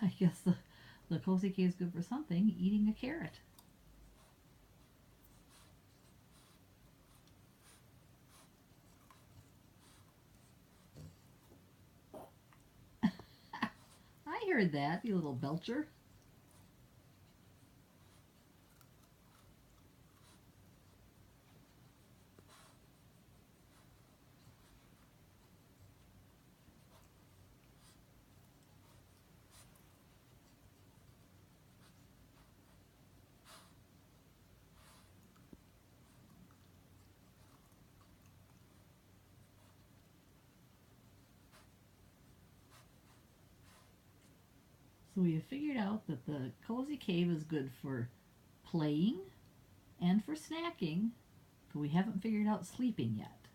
I guess the cozy cave is good for something, eating a carrot. I heard that, you little belcher. So we have figured out that the cozy cave is good for playing and for snacking, but we haven't figured out sleeping yet.